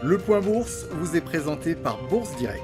Le Point Bourse vous est présenté par Bourse Direct.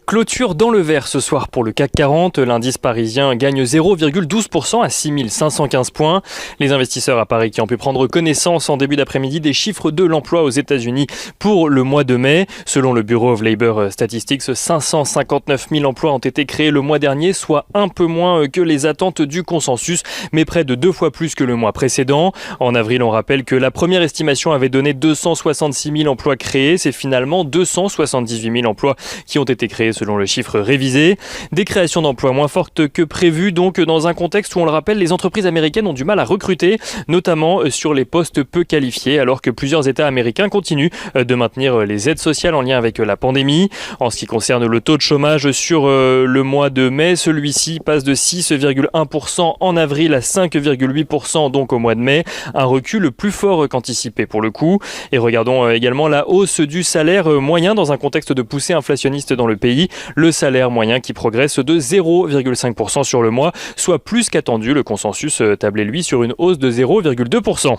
Clôture dans le vert ce soir pour le CAC 40. L'indice parisien gagne 0,12% à 6515 points. Les investisseurs à Paris qui ont pu prendre connaissance en début d'après-midi des chiffres de l'emploi aux États-Unis pour le mois de mai. Selon le Bureau of Labor Statistics, 559 000 emplois ont été créés le mois dernier, soit un peu moins que les attentes du consensus, mais près de 2 fois plus que le mois précédent. En avril, on rappelle que la première estimation avait donné 266 000 emplois créés. C'est finalement 278 000 emplois qui ont été créés selon le chiffre révisé. Des créations d'emplois moins fortes que prévues, donc dans un contexte où, on le rappelle, les entreprises américaines ont du mal à recruter, notamment sur les postes peu qualifiés, alors que plusieurs États américains continuent de maintenir les aides sociales en lien avec la pandémie. En ce qui concerne le taux de chômage sur le mois de mai, celui-ci passe de 6,1% en avril à 5,8% donc au mois de mai, un recul plus fort qu'anticipé pour le coup. Et regardons également la hausse du salaire moyen dans un contexte de poussée inflationniste dans le pays. Le salaire moyen qui progresse de 0,5% sur le mois, soit plus qu'attendu. Le consensus tablait lui sur une hausse de 0,2%.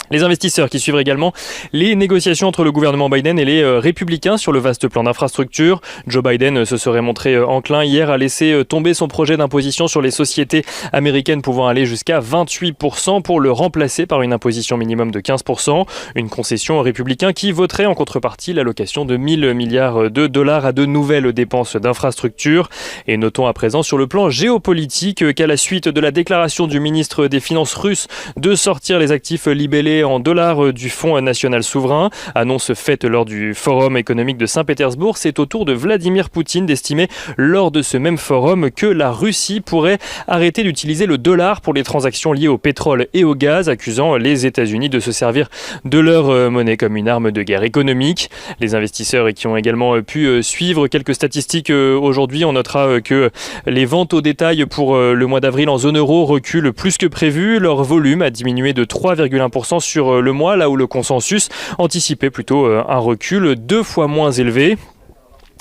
Les investisseurs qui suivent également les négociations entre le gouvernement Biden et les républicains sur le vaste plan d'infrastructure. Joe Biden se serait montré enclin hier à laisser tomber son projet d'imposition sur les sociétés américaines pouvant aller jusqu'à 28% pour le remplacer par une imposition minimum de 15%. Une concession aux républicains qui voteraient en contrepartie l'allocation de 1000 milliards de dollars à de nouvelles dépenses d'infrastructure. Et notons à présent sur le plan géopolitique qu'à la suite de la déclaration du ministre des Finances russe de sortir les actifs libellés en dollars du Fonds national souverain, annonce faite lors du Forum économique de Saint-Pétersbourg, c'est au tour de Vladimir Poutine d'estimer lors de ce même forum que la Russie pourrait arrêter d'utiliser le dollar pour les transactions liées au pétrole et au gaz, accusant les États-Unis de se servir de leur monnaie comme une arme de guerre économique. Les investisseurs qui ont également pu suivre quelques statistiques aujourd'hui, on notera que les ventes au détail pour le mois d'avril en zone euro reculent plus que prévu. Leur volume a diminué de 3,1% sur le mois, là où le consensus anticipait plutôt un recul 2 fois moins élevé.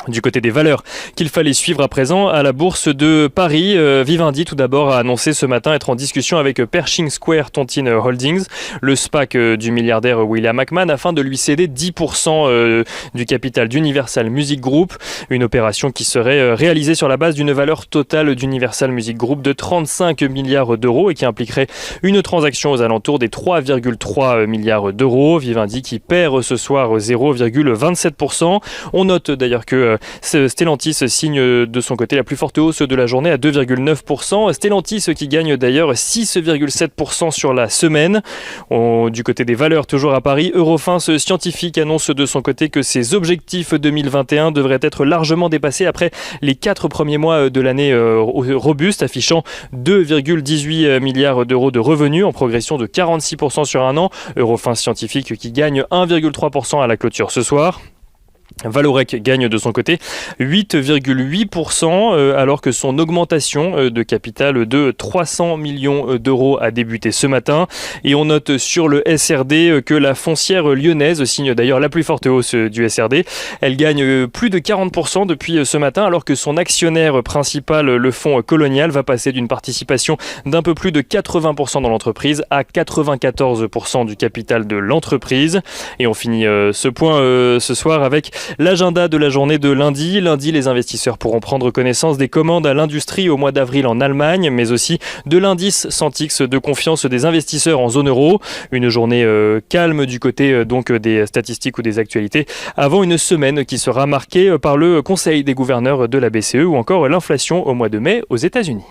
Du côté des valeurs qu'il fallait suivre à présent à la bourse de Paris, Vivendi tout d'abord a annoncé ce matin être en discussion avec Pershing Square Tontine Holdings, le SPAC du milliardaire William Ackman, afin de lui céder 10% du capital d'Universal Music Group, une opération qui serait réalisée sur la base d'une valeur totale d'Universal Music Group de 35 milliards d'euros et qui impliquerait une transaction aux alentours des 3,3 milliards d'euros. Vivendi qui perd ce soir 0,27%. On note d'ailleurs que Stellantis signe de son côté la plus forte hausse de la journée à 2,9%. Stellantis qui gagne d'ailleurs 6,7% sur la semaine. Du côté des valeurs, toujours à Paris, Eurofins Scientifique annonce de son côté que ses objectifs 2021 devraient être largement dépassés après les 4 premiers mois de l'année robuste, affichant 2,18 milliards d'euros de revenus en progression de 46% sur un an. Eurofins Scientifique qui gagne 1,3% à la clôture ce soir. Valorec gagne de son côté 8,8% alors que son augmentation de capital de 300 millions d'euros a débuté ce matin. Et on note sur le SRD que la foncière lyonnaise signe d'ailleurs la plus forte hausse du SRD. Elle gagne plus de 40% depuis ce matin alors que son actionnaire principal, le fonds Colonial, va passer d'une participation d'un peu plus de 80% dans l'entreprise à 94% du capital de l'entreprise. Et on finit ce point ce soir avec l'agenda de la journée de lundi. Lundi, les investisseurs pourront prendre connaissance des commandes à l'industrie au mois d'avril en Allemagne, mais aussi de l'indice Sentix de confiance des investisseurs en zone euro. Une journée calme du côté donc des statistiques ou des actualités avant une semaine qui sera marquée par le Conseil des gouverneurs de la BCE ou encore l'inflation au mois de mai aux États-Unis.